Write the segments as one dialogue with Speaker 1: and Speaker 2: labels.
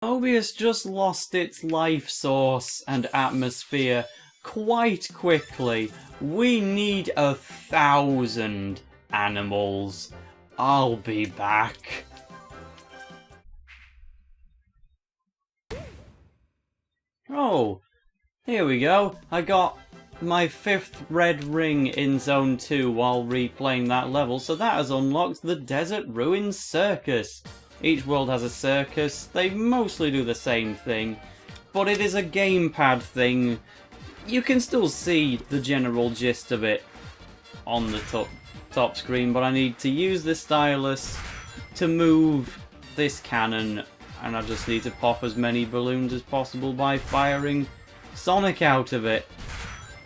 Speaker 1: Mobius just lost its life source and atmosphere quite quickly. We need 1,000 animals. I'll be back. Oh, here we go. I got my 5th red ring in Zone 2 while replaying that level, so that has unlocked the Desert Ruins Circus. Each world has a circus. They mostly do the same thing, but it is a gamepad thing. You can still see the general gist of it on the top screen, but I need to use the stylus to move this cannon, and I just need to pop as many balloons as possible by firing Sonic out of it.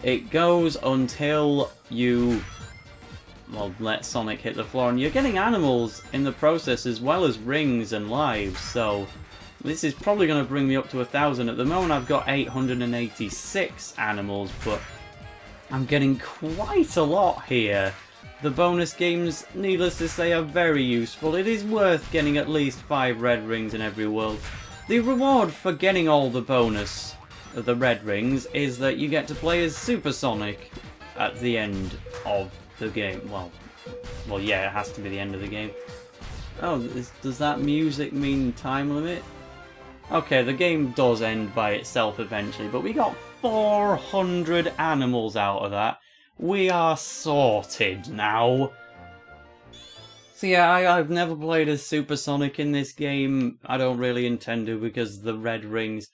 Speaker 1: It goes until you, well, let Sonic hit the floor, and you're getting animals in the process as well as rings and lives, so this is probably going to bring me up to 1,000. At the moment I've got 886 animals, but I'm getting quite a lot here. The bonus games, needless to say, are very useful. It is worth getting at least 5 red rings in every world. The reward for getting all the bonus of the red rings is that you get to play as Super Sonic at the end of the game. Well, yeah, it has to be the end of the game. Oh, does that music mean time limit? Okay, the game does end by itself eventually, but we got 400 animals out of that. We are sorted now. So yeah, I've never played as Super Sonic in this game. I don't really intend to because the red rings,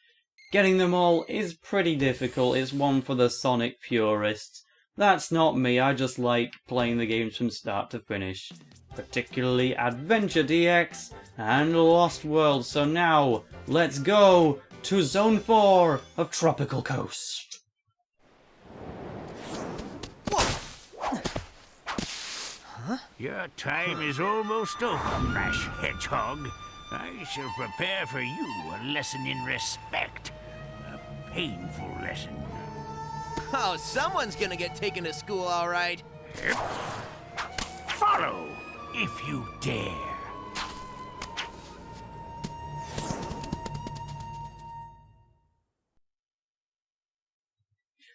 Speaker 1: getting them all is pretty difficult. It's one for the Sonic purists. That's not me, I just like playing the games from start to finish. Particularly Adventure DX and Lost World. So now, let's go to Zone 4 of Tropical Coast.
Speaker 2: Your time is almost over, rash hedgehog. I shall prepare for you a lesson in respect. A painful lesson.
Speaker 3: Oh, someone's gonna get taken to school, all right.
Speaker 2: Follow, if you dare.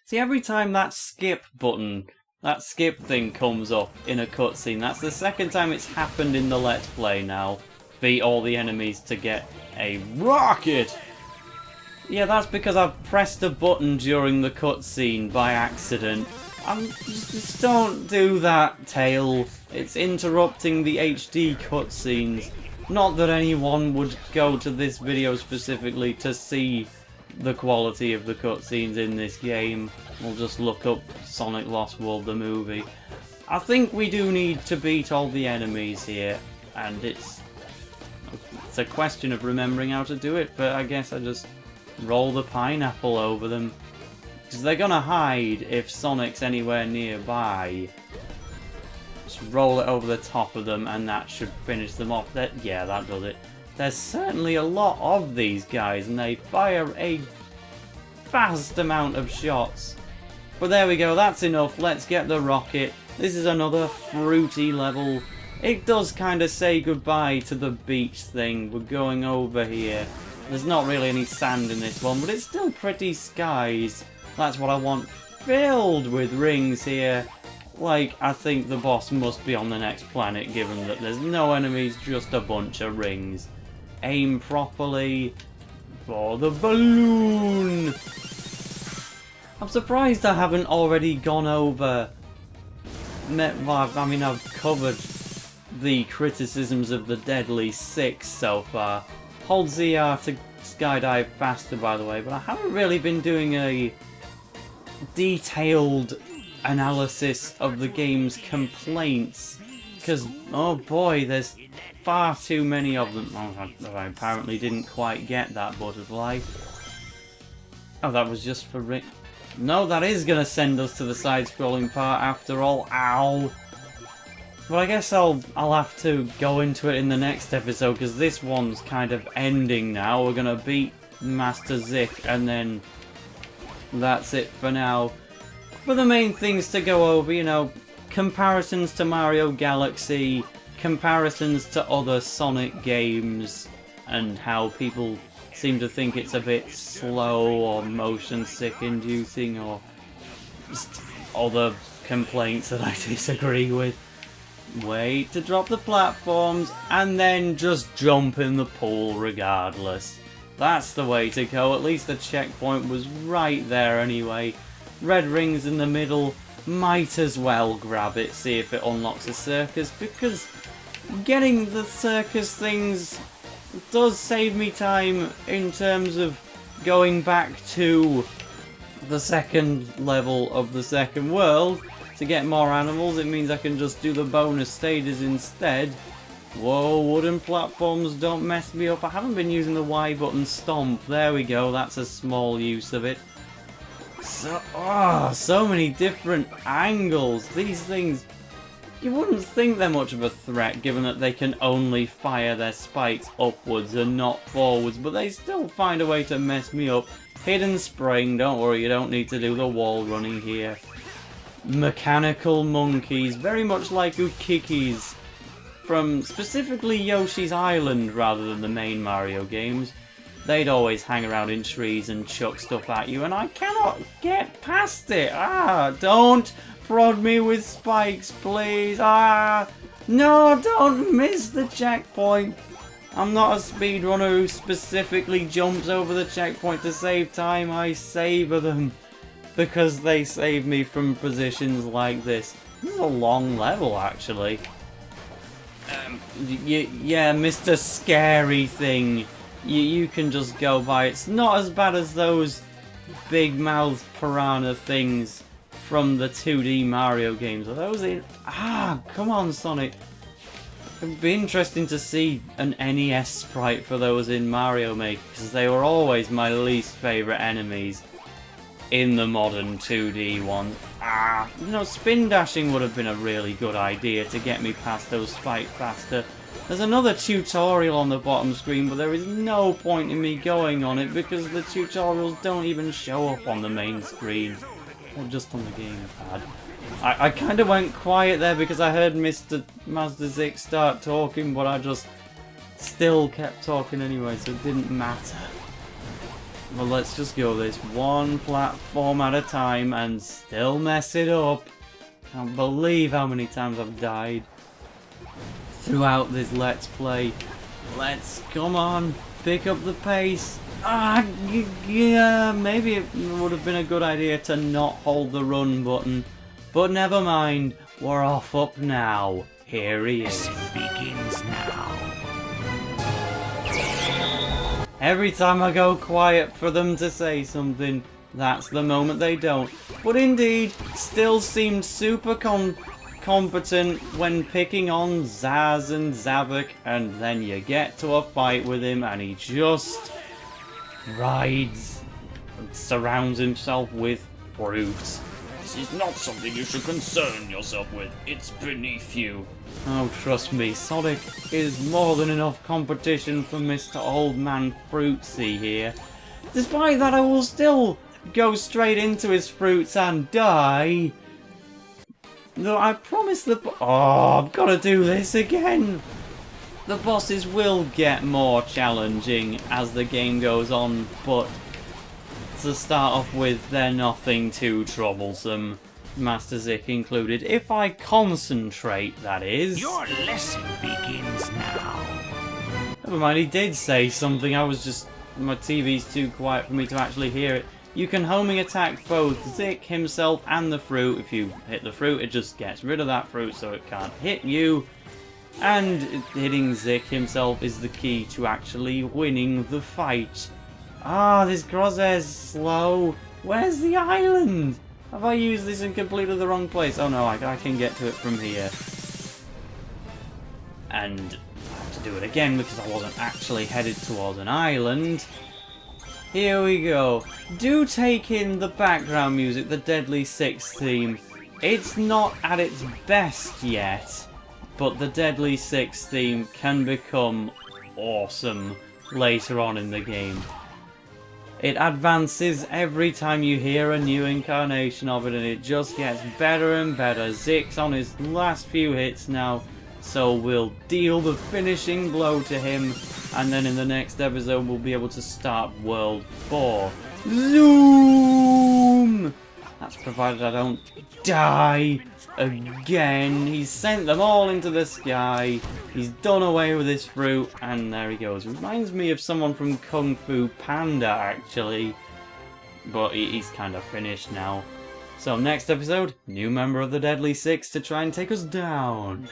Speaker 1: See, every time that skip button, that skip thing comes up in a cutscene, that's the second time it's happened in the Let's Play now. Beat all the enemies to get a rocket! Yeah, that's because I've pressed a button during the cutscene by accident. Just don't do that, Tail. It's interrupting the HD cutscenes. Not that anyone would go to this video specifically to see the quality of the cutscenes in this game. We'll just look up Sonic Lost World the movie. I think we do need to beat all the enemies here, and it's a question of remembering how to do it, but I guess I just roll the pineapple over them. Because they're gonna hide if Sonic's anywhere nearby. Just roll it over the top of them and that should finish them off. Yeah, that does it. There's certainly a lot of these guys and they fire a vast amount of shots. But there we go, that's enough. Let's get the rocket. This is another fruity level. It does kind of say goodbye to the beach thing. We're going over here. There's not really any sand in this one, but it's still pretty skies. That's what I want. Filled with rings here. Like, I think the boss must be on the next planet, given that there's no enemies, just a bunch of rings. Aim properly for the balloon. I'm surprised I haven't already gone over... I mean, I've covered the criticisms of the Deadly Six so far. Hold ZR to skydive faster, by the way, but I haven't really been doing a detailed analysis of the game's complaints, because, oh boy, there's far too many of them. Oh, I apparently didn't quite get that butterfly. Oh, that was just for Rick. No, that is going to send us to the side-scrolling part after all. Ow! But I guess I'll have to go into it in the next episode, because this one's kind of ending now. We're going to beat Master Zik, and then that's it for now. But the main things to go over, you know, comparisons to Mario Galaxy, comparisons to other Sonic games, and how people seem to think it's a bit slow or motion sick inducing or just other complaints that I disagree with. Wait to drop the platforms and then just jump in the pool regardless. That's the way to go. At least the checkpoint was right there anyway. Red rings in the middle. Might as well grab it, see if it unlocks a circus, because getting the circus things does save me time in terms of going back to the second level of the second world to get more animals. It means I can just do the bonus stages instead. Whoa, wooden platforms, don't mess me up. I haven't been using the Y button stomp. There we go, that's a small use of it. So many different angles. These things, you wouldn't think they're much of a threat given that they can only fire their spikes upwards and not forwards, but they still find a way to mess me up. Hidden spring, don't worry, you don't need to do the wall running here. Mechanical monkeys, very much like Ukikis from specifically Yoshi's Island rather than the main Mario games. They'd always hang around in trees and chuck stuff at you, and I cannot get past it. Don't prod me with spikes, please. No, don't miss the checkpoint. I'm not a speedrunner who specifically jumps over the checkpoint to save time. I savour them because they save me from positions like this. This is a long level, actually. Yeah, Mr. Scary Thing. You can just go by. It's not as bad as those big-mouthed piranha things from the 2D Mario games. Are those in... come on, Sonic. It'd be interesting to see an NES sprite for those in Mario Maker, because they were always my least favourite enemies in the modern 2D one. You know, spin dashing would have been a really good idea to get me past those spikes faster. There's another tutorial on the bottom screen, but there is no point in me going on it because the tutorials don't even show up on the main screen. They're just on the gamepad. I kind of went quiet there because I heard Master Zik start talking, but I just still kept talking anyway, so it didn't matter. Well, let's just go this one platform at a time and still mess it up. Can't believe how many times I've died throughout this Let's Play. Come on, pick up the pace. Yeah, maybe it would have been a good idea to not hold the run button, but never mind, we're off up now. Here he is.
Speaker 2: It begins now.
Speaker 1: Every time I go quiet for them to say something, that's the moment they don't. But indeed, still seemed super competent when picking on Zaz and Zavok, and then you get to a fight with him and he just rides and surrounds himself with fruit. This is not something you should concern yourself with. It's beneath you. Oh, trust me, Sonic is more than enough competition for Mr. Old Man Fruitsy here. Despite that, I will still go straight into his fruits and die. Though I promise I've got to do this again. The bosses will get more challenging as the game goes on, but to start off with, they're nothing too troublesome. Master Zik included, if I concentrate, that is.
Speaker 2: Your lesson begins now.
Speaker 1: Never mind, he did say something, my TV's too quiet for me to actually hear it. You can homing attack both Zik himself and the fruit. If you hit the fruit, it just gets rid of that fruit so it can't hit you. And hitting Zik himself is the key to actually winning the fight. This crosshair's slow. Where's the island? Have I used this in completely the wrong place? Oh no, I can get to it from here. And I have to do it again because I wasn't actually headed towards an island. Here we go. Do take in the background music, the Deadly Six theme. It's not at its best yet, but the Deadly Six theme can become awesome later on in the game. It advances every time you hear a new incarnation of it, and it just gets better and better. Zik's on his last few hits now. So we'll deal the finishing blow to him, and then in the next episode we'll be able to start World 4. Zoom! That's provided I don't die again. He's sent them all into the sky. He's done away with his fruit, and there he goes. Reminds me of someone from Kung Fu Panda, actually. But he's kind of finished now. So next episode, new member of the Deadly Six to try and take us down.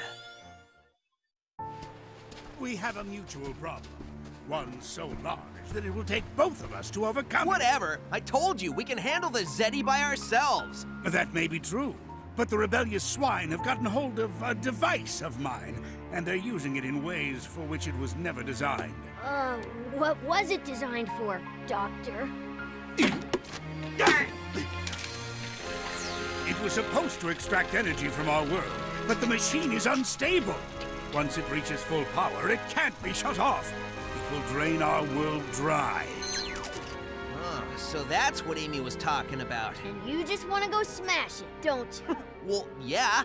Speaker 4: We have a mutual problem. One so large that it will take both of us to overcome
Speaker 3: Whatever. I told you, we can handle the Zeddy by ourselves.
Speaker 4: it. That may be true, but the rebellious swine have gotten hold of a device of mine, and they're using it in ways for which it was never designed.
Speaker 5: What was it designed for, Doctor?
Speaker 4: It was supposed to extract energy from our world, but the machine is unstable. Once it reaches full power, it can't be shut off. It will drain our world dry.
Speaker 3: Oh, so that's what Amy was talking about.
Speaker 5: And you just want to go smash it, don't you?
Speaker 3: Well, yeah.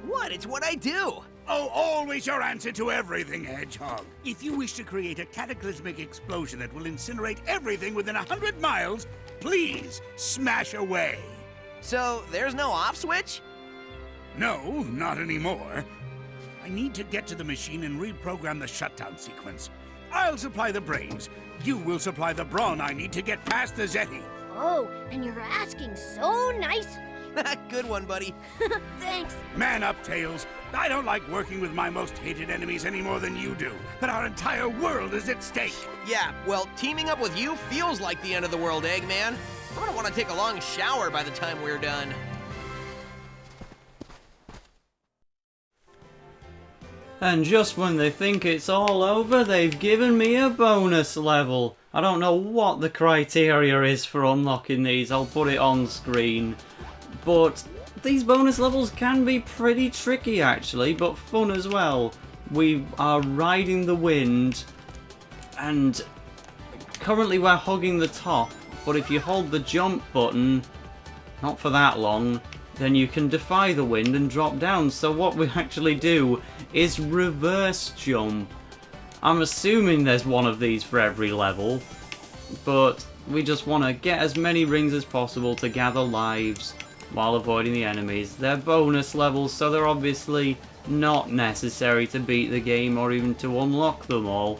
Speaker 3: What? It's what I do.
Speaker 4: Oh, always your answer to everything, Hedgehog. If you wish to create a cataclysmic explosion that will incinerate everything within 100 miles, please smash away.
Speaker 3: So, there's no off switch?
Speaker 4: No, not anymore. I need to get to the machine and reprogram the shutdown sequence. I'll supply the brains. You will supply the brawn I need to get past the Zeti.
Speaker 5: Oh, and you're asking so nicely.
Speaker 3: Good one, buddy.
Speaker 5: Thanks.
Speaker 4: Man up, Tails. I don't like working with my most hated enemies any more than you do, but our entire world is at stake.
Speaker 3: Yeah, well, teaming up with you feels like the end of the world, Eggman. I'm gonna want to take a long shower by the time we're done.
Speaker 1: And just when they think it's all over, they've given me a bonus level. I don't know what the criteria is for unlocking these, I'll put it on screen. But these bonus levels can be pretty tricky actually, but fun as well. We are riding the wind, and currently we're hugging the top, but if you hold the jump button, not for that long, then you can defy the wind and drop down. So what we actually do is reverse jump. I'm assuming there's one of these for every level, but we just want to get as many rings as possible to gather lives while avoiding the enemies. They're bonus levels, so they're obviously not necessary to beat the game or even to unlock them all,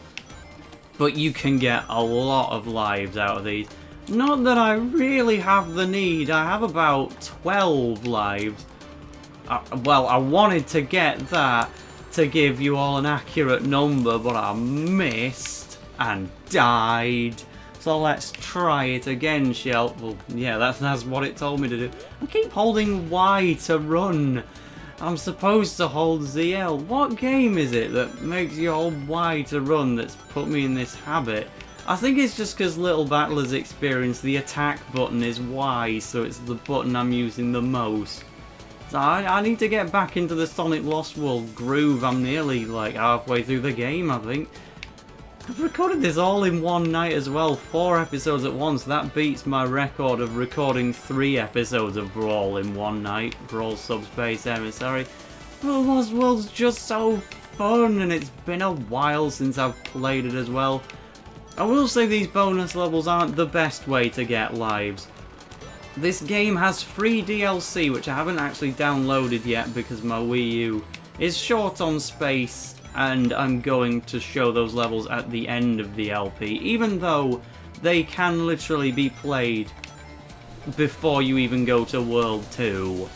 Speaker 1: but you can get a lot of lives out of these. Not that I really have the need. I have about 12 lives. Well, I wanted to get that to give you all an accurate number, but I missed and died. So let's try it again, shall we? Well, yeah, that's what it told me to do. I keep holding Y to run. I'm supposed to hold ZL. What game is it that makes you hold Y to run that's put me in this habit? I think it's just because Little Battlers experience the attack button is Y, so it's the button I'm using the most. So I need to get back into the Sonic Lost World groove. I'm nearly like halfway through the game, I think. I've recorded this all in one night as well, 4 episodes at once. That beats my record of recording 3 episodes of Brawl in one night. Brawl Subspace Emissary. Well, Lost World's just so fun, and it's been a while since I've played it as well. I will say these bonus levels aren't the best way to get lives. This game has free DLC, which I haven't actually downloaded yet because my Wii U is short on space, and I'm going to show those levels at the end of the LP, even though they can literally be played before you even go to World 2.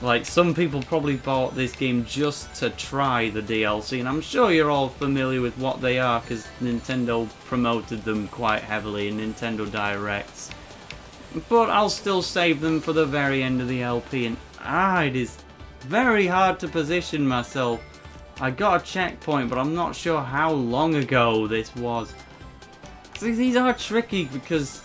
Speaker 1: Like, some people probably bought this game just to try the DLC, and I'm sure you're all familiar with what they are because Nintendo promoted them quite heavily in Nintendo Directs. But I'll still save them for the very end of the LP, and it is very hard to position myself. I got a checkpoint, but I'm not sure how long ago this was. See, these are tricky because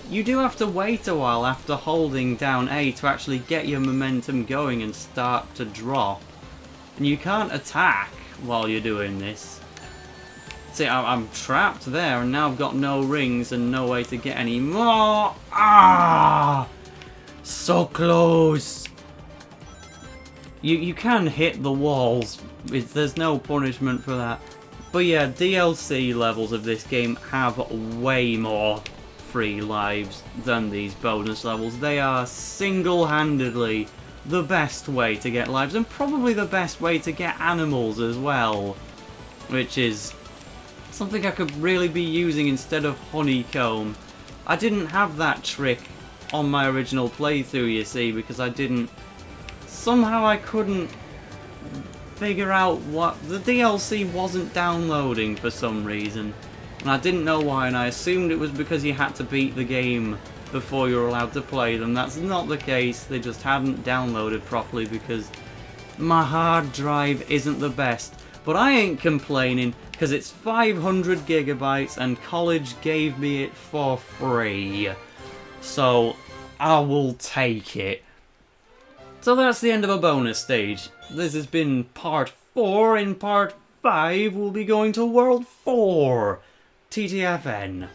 Speaker 1: you do have to wait a while after holding down A to actually get your momentum going and start to drop. And you can't attack while you're doing this. See, I'm trapped there, and now I've got no rings and no way to get any more. So close. You can hit the walls, there's no punishment for that. But yeah, DLC levels of this game have way more free lives than these bonus levels. They are single-handedly the best way to get lives, and probably the best way to get animals as well. Which is something I could really be using instead of honeycomb. I didn't have that trick on my original playthrough, you see, because I didn't... Somehow I couldn't figure out what... The DLC wasn't downloading for some reason. And I didn't know why, and I assumed it was because you had to beat the game before you were allowed to play them. That's not the case. They just hadn't downloaded properly because my hard drive isn't the best. But I ain't complaining, because it's 500 gigabytes and college gave me it for free. So I will take it. So that's the end of a bonus stage. This has been part 4. In part 5 we'll be going to world 4. TTFN.